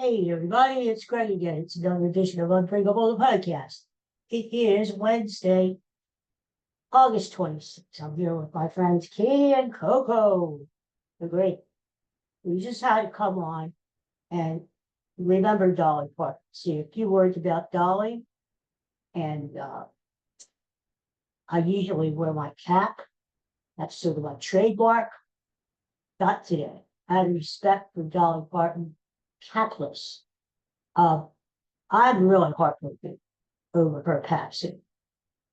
Hey everybody, it's Greg again. It's another edition of Unbreakable the podcast. It is Wednesday, August 26th. I'm here with my friends Katie and Coco. They're great. We just had to come on and remember Dolly Parton. See a few words about Dolly. And I usually wear my cap. That's sort of my trademark. Not today. Out of respect for Dolly Parton, capless. Uh, I'm really heartbroken over her passing.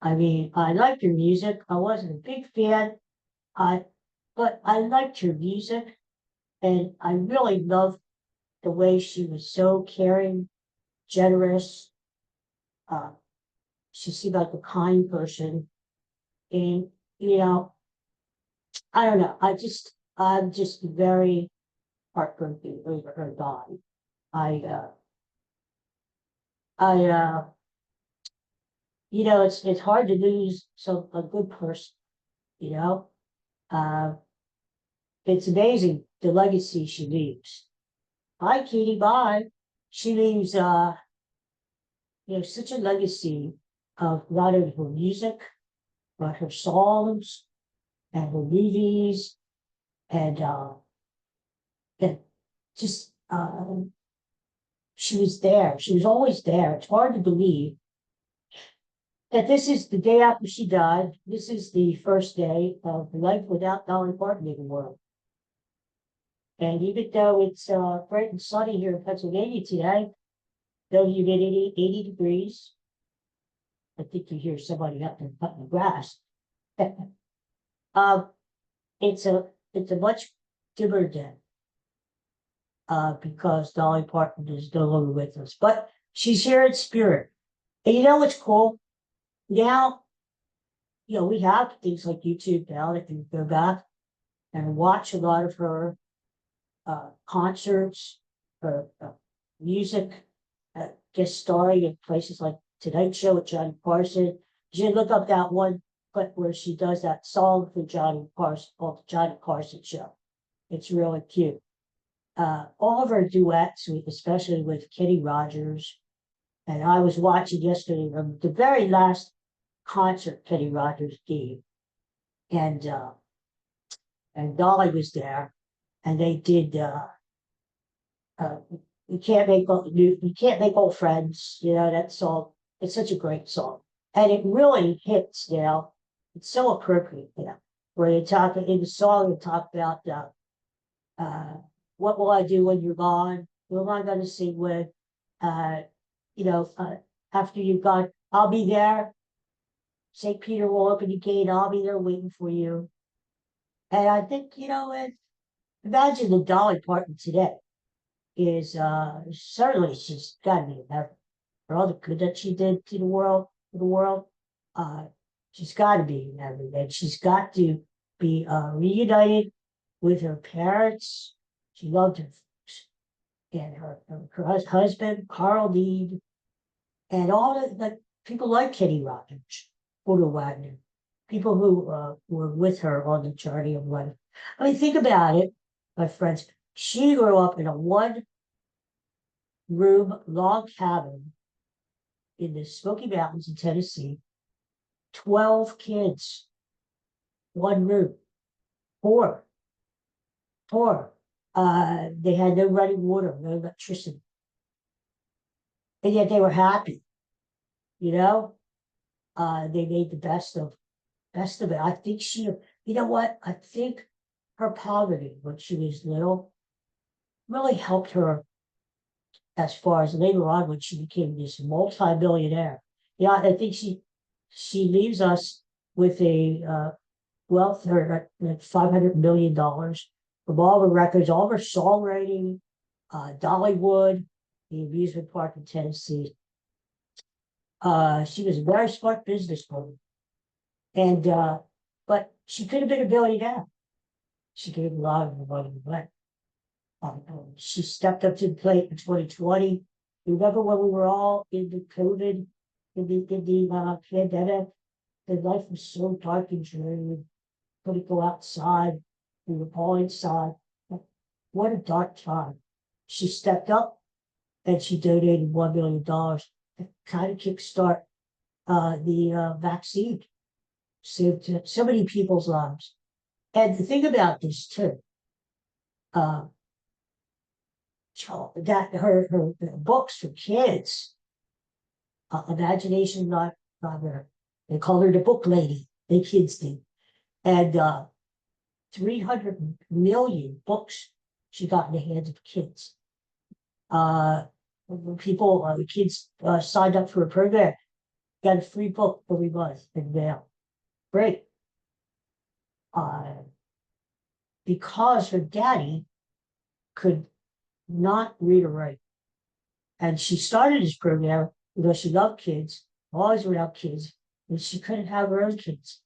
I mean, I liked her music. I wasn't a big fan, I, but I liked her music, and I really loved the way she was so caring, generous. Uh, she seemed like a kind person, and you know, I don't know. I'm just very heartbroken over her dying. I, uh, I, it's hard to lose a good person. You know, uh, it's amazing the legacy she leaves. Hi, Katie. Bye. She leaves, such a legacy of not only her music, but her songs and her movies and, and just, she was there. She was always there. It's hard to believe that this is the day after she died. This is the first day of life without Dolly Parton in the world. And even though it's bright and sunny here in Pennsylvania today, though humidity 80 degrees, I think you hear somebody up there cutting the grass. um, it's a much dimmer day because Dolly Parton is no longer with us, but she's here in spirit. And you know what's cool? Now, we have things like YouTube now that you can go back and watch a lot of her concerts, her music, guest starring in places like Tonight Show with Johnny Carson. You should look up that one clip where she does that song for Johnny Carson called the Johnny Carson Show. It's really cute. All of her duets, especially with Kenny Rogers, and I was watching yesterday the very last concert Kenny Rogers gave, and uh, and Dolly was there, and they did. Uh, you can't make old friends. That song. It's such a great song, and it really hits now. It's so appropriate now. Where they talk in the song, they talk about uh, what will I do when you're gone? Who am I going to sing with? Uh, you know, uh, After you've gone, I'll be there. St. Peter will open the gate. I'll be there waiting for you. And I think, imagine the Dolly Parton today is certainly she's got to be in heaven for all the good that she did to the world. Uh, she's got to be in heaven, and she's got to be reunited with her parents. She loved her and her husband, Carl Deed, and all the people like Kenny Rogers, Udo Wagner, people who were with her on the journey of life. I mean, think about it, my friends. She grew up in a one-room log cabin in the Smoky Mountains in Tennessee. 12 kids, one room, four, four. They had no running water, no electricity, and yet they were happy. You know, they made the best of it. I think you know what? I think her poverty when she was little really helped her as far as later on when she became this multi-billionaire. Yeah, I think she leaves us with a wealth or like $500 million from all the records, all her songwriting, Dollywood, the amusement park in Tennessee. She was a very smart businesswoman, and but she could have been a billionaire. She gave a lot of the money away. She stepped up to the plate in 2020. Remember when we were all in the COVID, in the pandemic? The life was so dark and dreary. We couldn't go outside. We were all inside. What a dark time. She stepped up and she donated $1 million to kind of kickstart the vaccine. Saved so many people's lives. And the thing about this too, uh, that her books for kids, imagination not her. They call her the book lady. The kids do, and 300 million books she got in the hands of kids. When the kids signed up for a program, got a free book every month in the mail. Great. Because her daddy could not read or write. And she started this program because she loved kids, always around kids, and she couldn't have her own kids.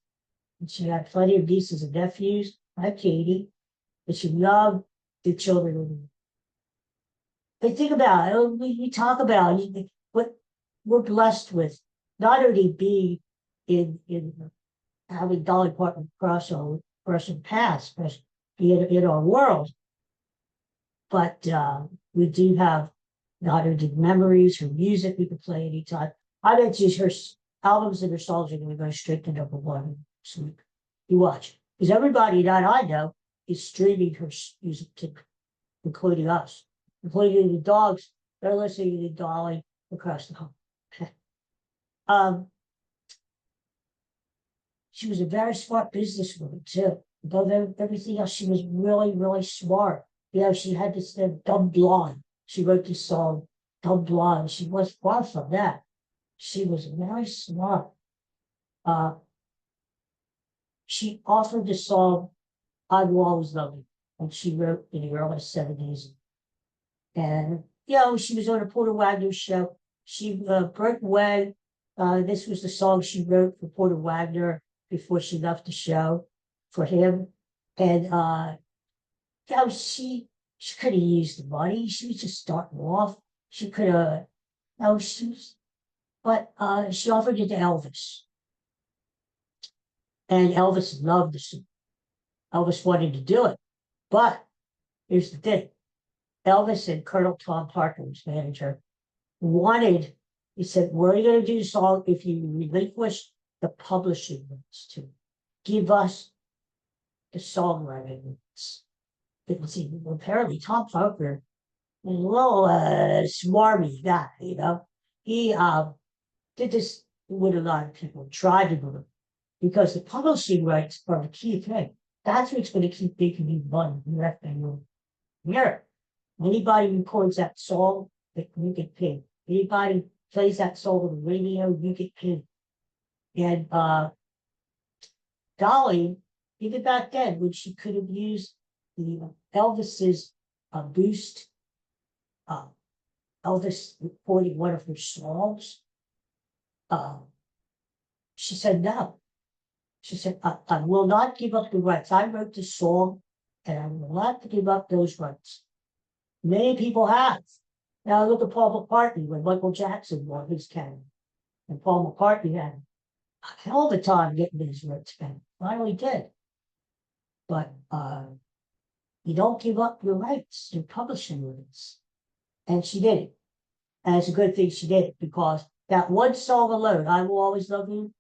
And she had plenty of nieces and nephews, like Katie, but she loved the children. But think about it, we talk about what we're blessed with, not only being in having Dolly Parton cross our paths, in our world, but we do have not only memories, her music we can play anytime. I bet you her albums and her songs are going to go straight to #1 this week. You watch, because everybody that I know is streaming her music too, including us, including the dogs. They're listening to Dolly across the home. She was a very smart businesswoman too. Above everything else, she was really, really smart. She had this Dumb Blonde. She wrote this song, Dumb Blonde. She was far from that. She was very smart. She offered the song, I Will Always Love You, and she wrote in the early 70s. And, she was on a Porter Wagner show. She broke away. This was the song she wrote for Porter Wagner before she left the show for him. And, she could have used the money. She was just starting off. She could have, but she offered it to Elvis. And Elvis loved the song. Elvis wanted to do it. But here's the thing. Elvis and Colonel Tom Parker, his manager, he said, we're going to do the song if you relinquish the publishing rights to give us the songwriting rights. Because apparently Tom Parker was a little smarmy guy, He did this with a lot of people, tried to do it, because the publishing rights are the key thing. That's what's going to keep making you money. Here, anybody records that song, you get paid. Anybody plays that song on the radio, you get paid. And Dolly, even back then, when she could have used the Elvis's boost, Elvis recording one of her songs, she said no. She said, I will not give up the rights. I wrote this song, and I will not give up those rights. Many people have. Now look at Paul McCartney when Michael Jackson won his canon. And Paul McCartney had a hell of a time getting his rights back. Finally did. But you don't give up your rights, your publishing rights. And she did it. And it's a good thing she did it, because that one song alone, I Will Always Love You,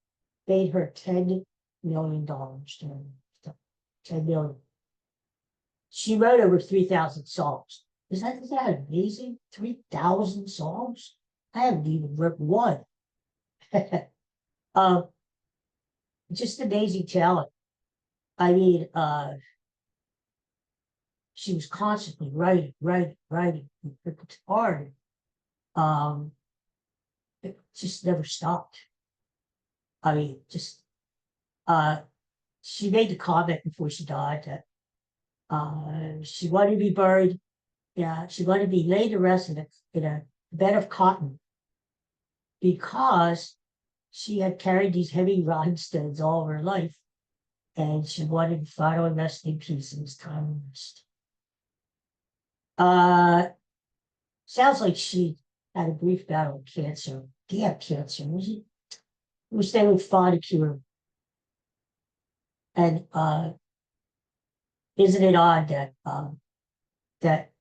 made her $10 million. $10 million. She wrote over 3,000 songs. Is that amazing? 3,000 songs? I haven't even written one. Just amazing talent. I mean, she was constantly writing. It's hard. It just never stopped. I mean, she made the comment before she died that she wanted to be buried. Yeah, she wanted to be laid to rest in a bed of cotton, because she had carried these heavy rhinestones all her life, and she wanted to finally rest in peace. It was time to rest. Sounds like she had a brief battle with cancer. Damn cancer, was it? Wish they would find a cure. And isn't it odd that that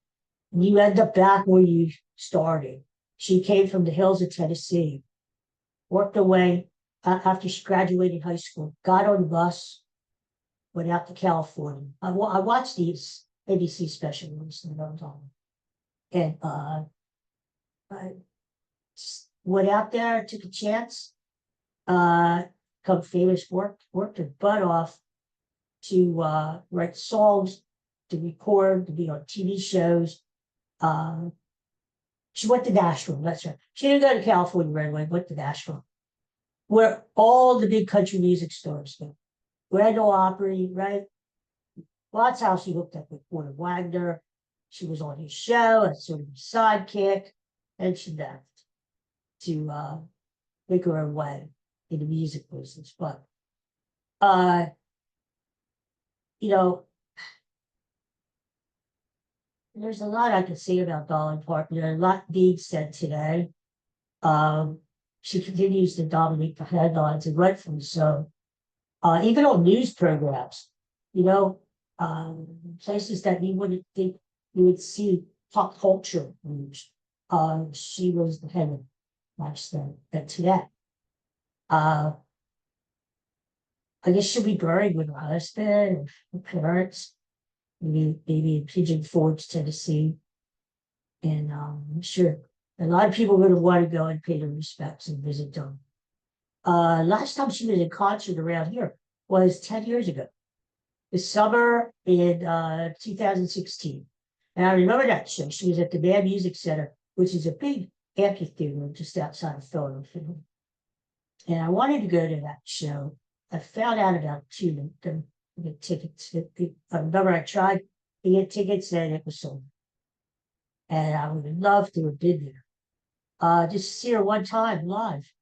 you end up back where you started. She came from the hills of Tennessee, worked away after she graduated high school, got on the bus, went out to California. I watched these ABC special ones that I was on, and I went out there, took a chance, become famous, worked her butt off to write songs, to record, to be on TV shows. She went to Nashville, that's right. She didn't go to California right away, went to Nashville, where all the big country music stars go. Grand Ole Opry, right? Well, that's how she hooked up with Porter Wagner. She was on his show as sort of a sidekick, and she left to make her own way in the music business. But you know, there's a lot I could say about Dolly Parton. There's a lot being said today. She continues to dominate the headlines, and rightfully so. Even on news programs, you know, places that you wouldn't think you would see pop culture news. She was the head of much than today. I guess she'll be buried with her husband and her parents, maybe in Pigeon Forge, Tennessee. And I'm sure a lot of people would have wanted to go and pay their respects and visit them. Last time she was in concert around here was 10 years ago, the summer in 2016. And I remember that show. She was at the Band Music Center, which is a big amphitheater just outside of Philadelphia. And I wanted to go to that show. I found out about the tickets. I remember I tried to get tickets and it was sold. And I would have loved to have been there. Just see her one time live.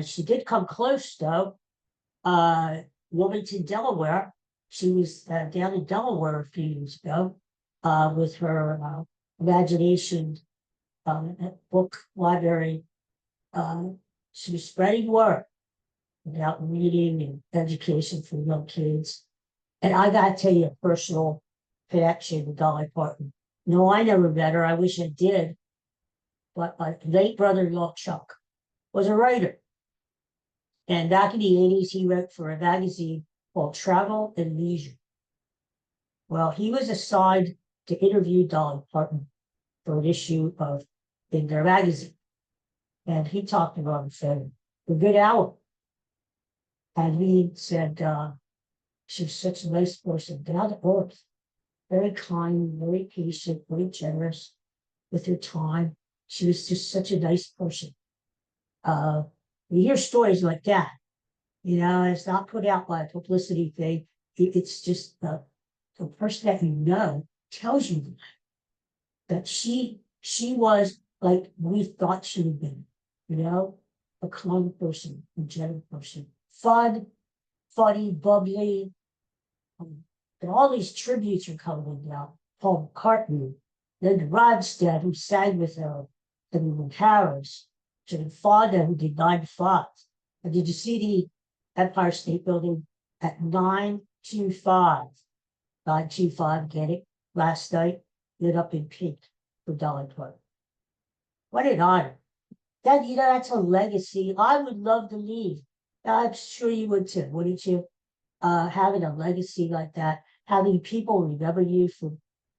She did come close though. Wilmington, Delaware. She was down in Delaware a few years ago with her imagination book library. She was spreading word about reading and education for young kids. And I got to tell you a personal connection with Dolly Parton. No, I never met her. I wish I did. But my late brother-in-law, Chuck, was a writer. And back in the 80s, he wrote for a magazine called Travel and Leisure. Well, he was assigned to interview Dolly Parton for an issue of in their magazine. And he talked to her on the phone for a good hour. And he said she was such a nice person, down to earth, very kind, very patient, very generous with her time. She was just such a nice person. You hear stories like that, you know, it's not put out by a publicity thing. It's just the person that you know tells you that she was like we thought she would be, you know, a kind person, a gentle person, fun, funny, bubbly. And all these tributes are coming out. Paul McCartney, Linda Ronstadt, who sang with her, and Harris, Jane Fonda, who did 9 to 5. And did you see the Empire State Building at 9:25? 9:25, get it? Last night, lit up in pink for Dolly Parton. What an honor. That, you know, that's a legacy I would love to leave. I'm sure you would too, wouldn't you? Having a legacy like that, having people remember you for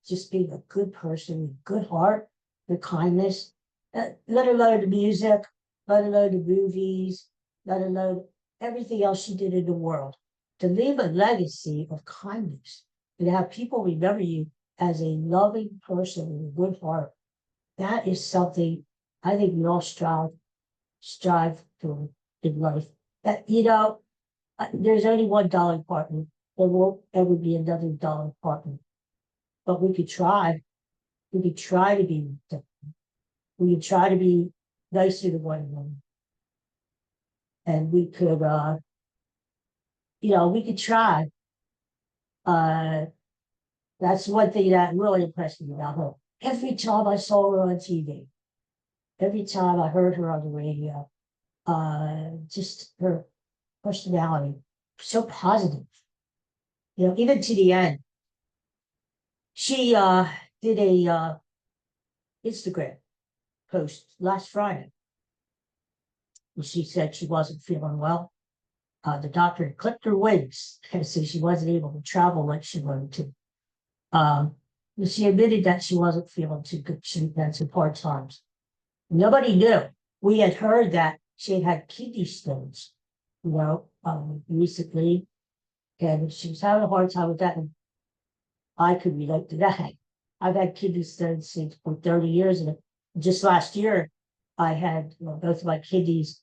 just being a good person, with good heart, with kindness, let alone the music, let alone the movies, let alone everything else she did in the world. To leave a legacy of kindness and have people remember you as a loving person with a good heart, that is something I think we all strive for in life. That, you know, there's only one Dolly Parton. There won't ever be another Dolly Parton. But we could try. We could try to be different. We could try to be nicer to one another. And we could, you know, we could try. That's one thing that really impressed me about her. Every time I saw her on TV, every time I heard her on the radio, just her personality, so positive. You know, even to the end, She did a Instagram post last Friday. She said she wasn't feeling well. The doctor had clipped her wings, so she wasn't able to travel like she wanted to. Um, she admitted that she wasn't feeling too good. She had some hard times. Nobody knew. We had heard that she had had kidney stones, recently, and she was having a hard time with that. And I could relate to that. I've had kidney stones since for 30 years, and just last year, I had both of my kidneys,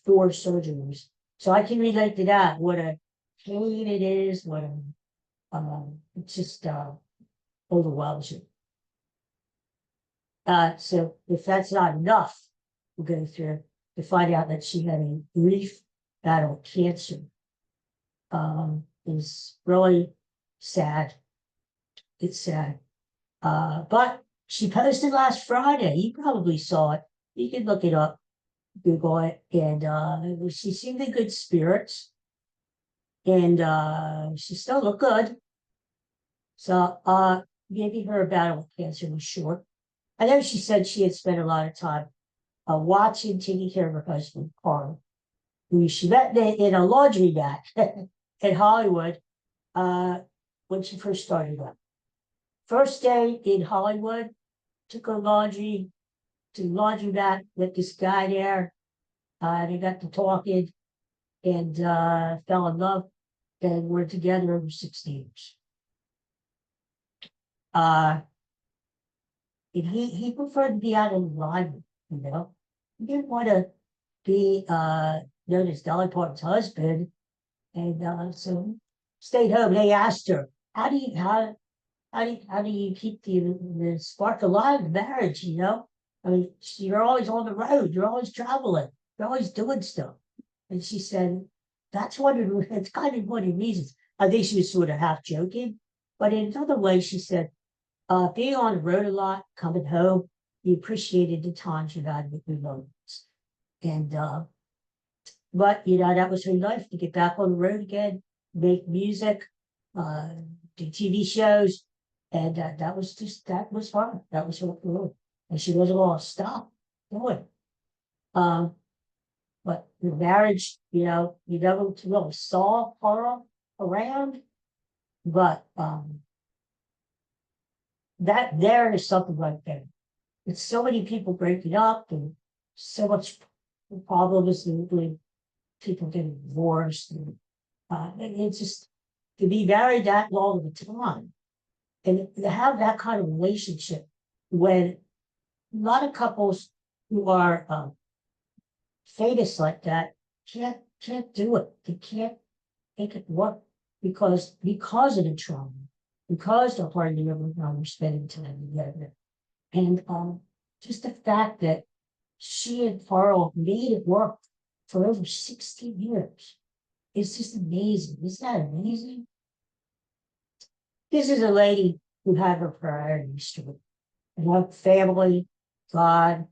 4 surgeries. So I can relate to that. What a pain it is. What a it just overwhelms you. So if that's not enough to go through, to find out that she had a brief battle with cancer, is really sad. It's sad. But she posted last Friday. You probably saw it. You can look it up, Google it, and she seemed in good spirits, and she still looked good. So maybe her battle with cancer was short. I know she said she had spent a lot of time watching, taking care of her husband, Carl, who she met in a laundromat in Hollywood when she first started up. First day in Hollywood, took her laundry to the laundromat with this guy there. They got to talking and fell in love, and we're together over 6 years. And he preferred to be out in the limelight, you know. He didn't want to be known as Dolly Parton's husband, and so stayed home. They asked her, how do you keep the spark alive in marriage? You know, I mean, you're always on the road, you're always traveling, you're always doing stuff. And she said, that's one of the, it's kind of one of the reasons. I think she was sort of half joking, but in another way, she said, being on the road a lot, coming home, you appreciated the times you had with your loved ones. And but that was her life, to get back on the road again, make music, uh, do TV shows, and that was fun. That was her career, and she wasn't going to stop doing. Um, but the marriage, you never really saw Carl around, but that there is something right there. It's so many people breaking up, and so much problems with people getting divorced, and it's just to be married that long of a time and to have that kind of relationship when a lot of couples who are famous like that can't do it. They can't make it work because of the trauma, because they're hardly ever are spending time together, and just the fact that she and Carl made it work for over 60 years. It's just amazing. Isn't that amazing? This is a lady who had her priorities straight. Family, God.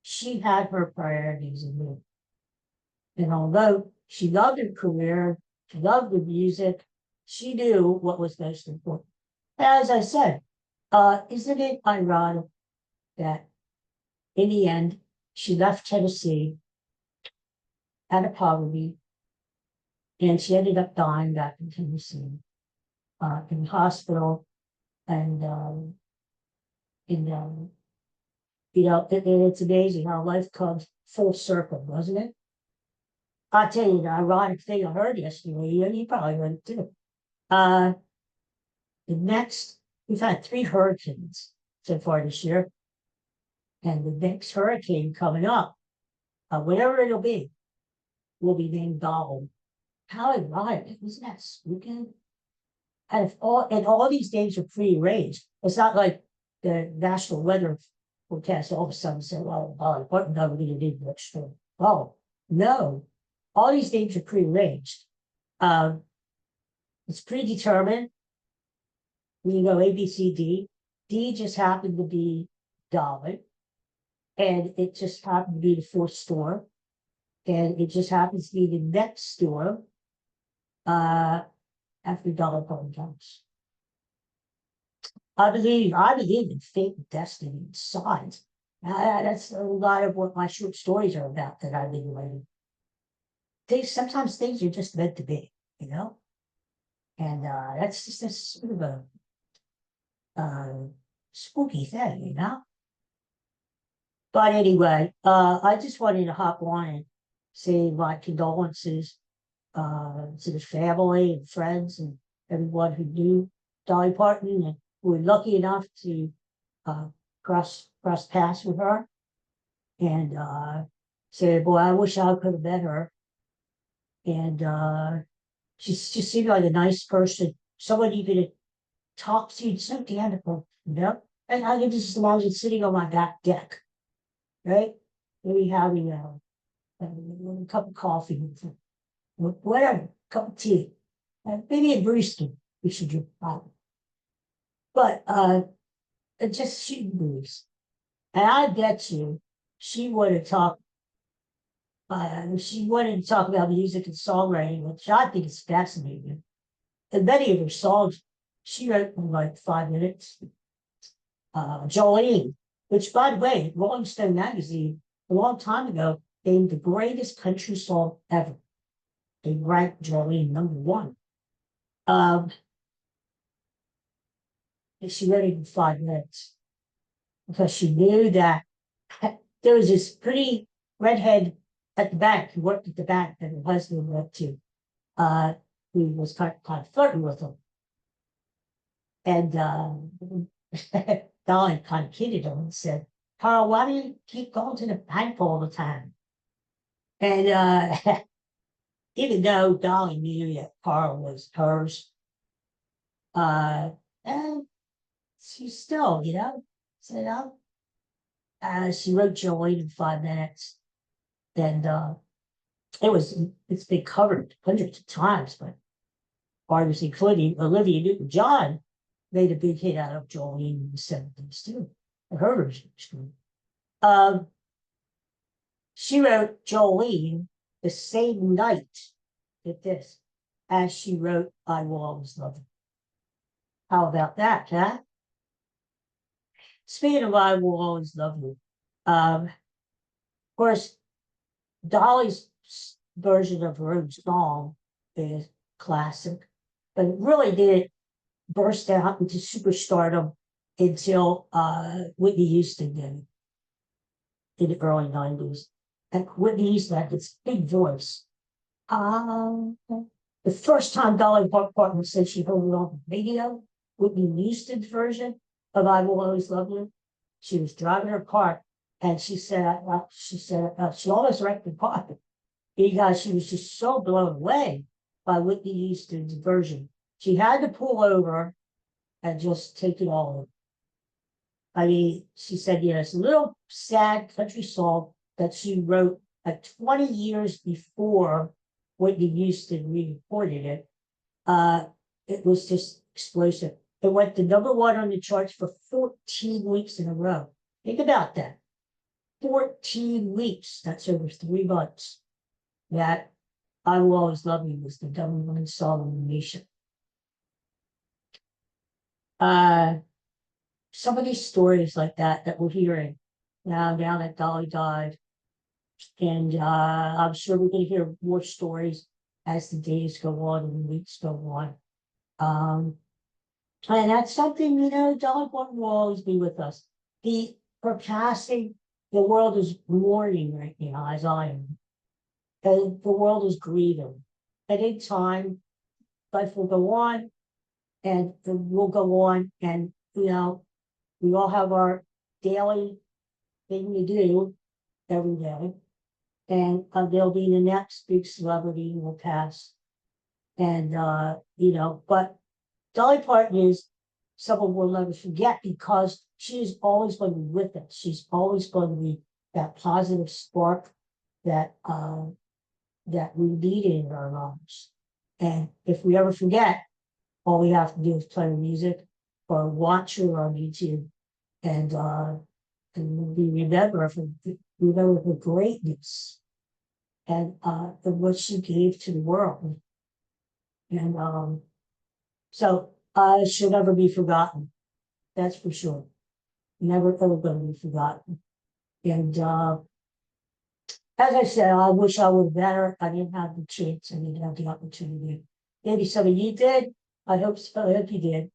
She had her priorities in me. And although she loved her career, she loved the music, she knew what was most important. As I said, isn't it ironic that in the end, she left Tennessee out of poverty, and she ended up dying back in Tennessee, in the hospital, and it's amazing how life comes full circle, doesn't it? I'll tell you the ironic thing I heard yesterday, and you probably heard it too. Uh, we've had 3 hurricanes so far this year, and the next hurricane coming up, whatever it'll be, will be named Dolly. How ironic! Isn't that spooky? And all these names are prearranged. It's not like the National Weather Forecast all of a sudden said, "Well, Dolly Parton never going to do the storm." Oh no, all these names are prearranged. It's predetermined. We go A, B, C, D. D just happened to be Dolly, and it just happened to be the 4th storm, and it just happens to be the next storm. After after Dolly Parton comes. I believe in fate and destiny and signs. That's a lot of what my short stories are about that I've been writing. Sometimes things are just meant to be, you know? And that's just a sort of a spooky thing, you know? But anyway, I just wanted to hop on and say my condolences to the family and friends and everyone who knew Dolly Parton and who were lucky enough to uh, cross paths with her. And say, boy, I wish I could have met her. And she just seemed like a nice person, someone you could talk to, so wonderful, you know? And I could just imagine sitting on my back deck, right? Maybe having a cup of coffee, whatever, cup of tea, maybe a brewski. We should drink, but just shooting breeze. And I bet you she would have talked. She wanted to talk about music and songwriting, which I think is fascinating. And many of her songs she wrote in like 5 minutes. Jolene, which by the way, Rolling Stone magazine a long time ago named the greatest country song ever. They ranked Jolene #1. And she wrote it in 5 minutes because she knew that there was this pretty redhead at the bank who worked at the bank that her husband went to, who was kind of flirting with him. And Dolly kind of kidded him and said, Carl, why do you keep going to the bank all the time? And even though Dolly knew that Carl was hers, and she still, said, she wrote Jolene in 5 minutes. And it's been covered hundreds of times, but artists including Olivia Newton-John made a big hit out of Jolene in the 70s too. Her version was good. She wrote Jolene the same night at this as she wrote I Will Always Love You. How about that, huh? Speaking of I Will Always Love You, of course, Dolly's version of her own song is classic, but it really didn't burst out into superstardom until Whitney Houston did in the early 90s. And Whitney Houston had this big voice. The first time Dolly Parton said she heard it on the radio, Whitney Houston's version of I Will Always Love You, she was driving her car and she said she almost wrecked the car because she was just so blown away by Whitney Houston's version. She had to pull over and just take it all in. I mean, she said, it's a little sad country song that she wrote like 20 years before Whitney Houston re-recorded it. It was just explosive. It went to #1 on the charts for 14 weeks in a row. Think about that. 14 weeks. That's over 3 months. That I Will Always Love You was the #1 song in the nation. Some of these stories like that we're hearing now that Dolly died, and I'm sure we're going to hear more stories as the days go on and the weeks go on. And that's something, Dolly Parton will always be with us. Her passing, the world is mourning right now, as I am. And the world is grieving. At any time, life will go on, and we'll go on, and we all have our daily thing to do every day. And there'll be the next big celebrity who will pass. And, but Dolly Parton is someone we'll never forget because she is always going to be with us. She's always going to be that positive spark that we needed in our lives. And if we ever forget, all we have to do is play her music or watch her on YouTube and we remember her greatness and what she gave to the world. And So she'll never be forgotten. That's for sure. Never ever going to be forgotten. And as I said, I wish I would better. I didn't have the chance. I didn't have the opportunity. Maybe some of you did. I hope so. I hope you did.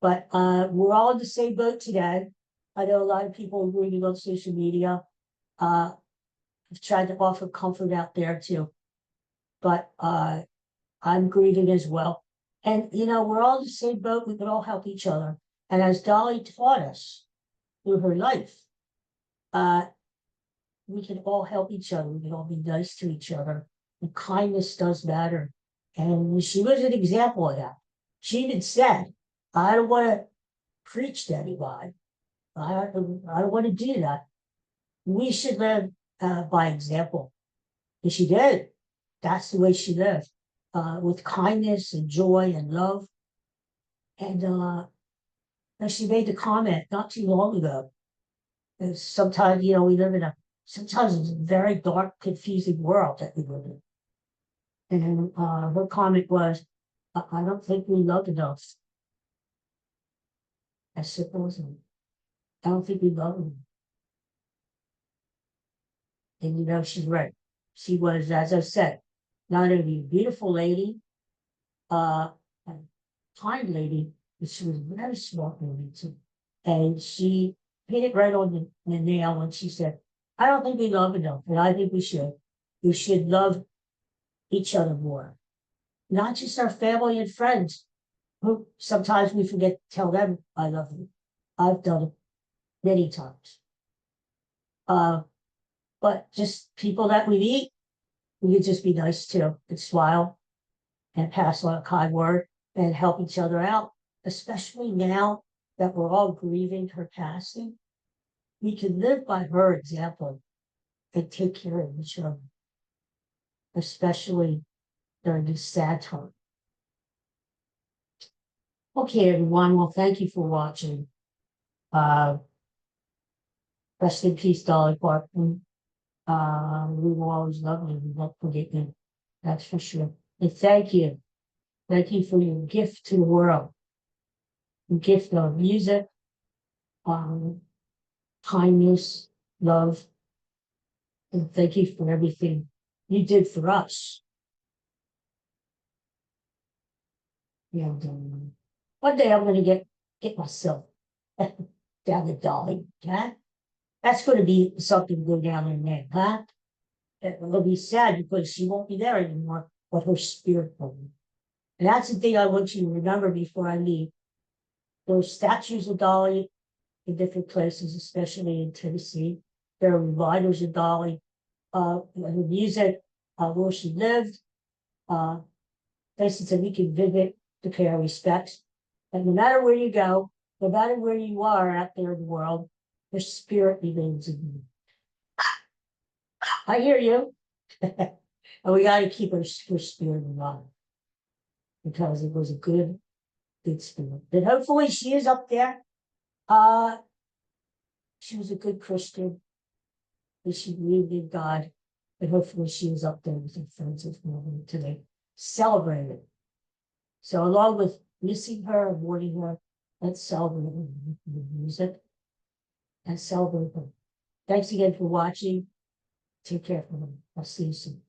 But we're all in the same boat today. I know a lot of people are reading on social media. I've tried to offer comfort out there too. But I'm grieving as well. And we're all in the same boat. We can all help each other. And as Dolly taught us through her life, uh, we can all help each other. We can all be nice to each other. And kindness does matter. And she was an example of that. She even said, I don't want to preach to anybody. I don't want to do that. We should live by example. And she did. That's the way she lived, with kindness and joy and love. And she made the comment not too long ago. And sometimes, we live in sometimes it's a very dark, confusing world that we live in. And her comment was, I don't think we love enough. As simple as that. I don't think we love them. And she's right. She was, as I said, not only a beautiful lady, a kind lady, but she was a very smart lady too. And she hit it right on the nail when she said, I don't think we love enough, and I think we should. We should love each other more. Not just our family and friends, who sometimes we forget to tell them I love you. I've done it many times. But just people that we meet, we could just be nice to and smile and pass on a kind word and help each other out, especially now that we're all grieving her passing. We can live by her example and take care of each other, especially during this sad time. Okay, everyone. Well, thank you for watching. Rest in peace, Dolly Parton. We will always love you. We won't forget you. That's for sure. And thank you. Thank you for your gift to the world. The gift of music, kindness, love. And thank you for everything you did for us. And one day I'm going to get myself down to Dolly. Huh? That's going to be something to go down in there, huh? It'll be sad because she won't be there anymore, but her spirit will be. And that's the thing I want you to remember before I leave. Those statues of Dolly in different places, especially in Tennessee. There are reminders of Dolly, her music, where she lived, places that we can visit to pay our respects. And no matter where you go, no matter where you are out there in the world, her spirit remains in you. I hear you. And we got to keep her spirit alive because it was a good spirit. And hopefully she is up there. She was a good Christian. And she believed in God. And hopefully she is up there with her friends and family today, celebrating. So along with missing her and mourning her, let's celebrate her with music and celebrate her. Thanks again for watching. Take care, everyone. I'll see you soon.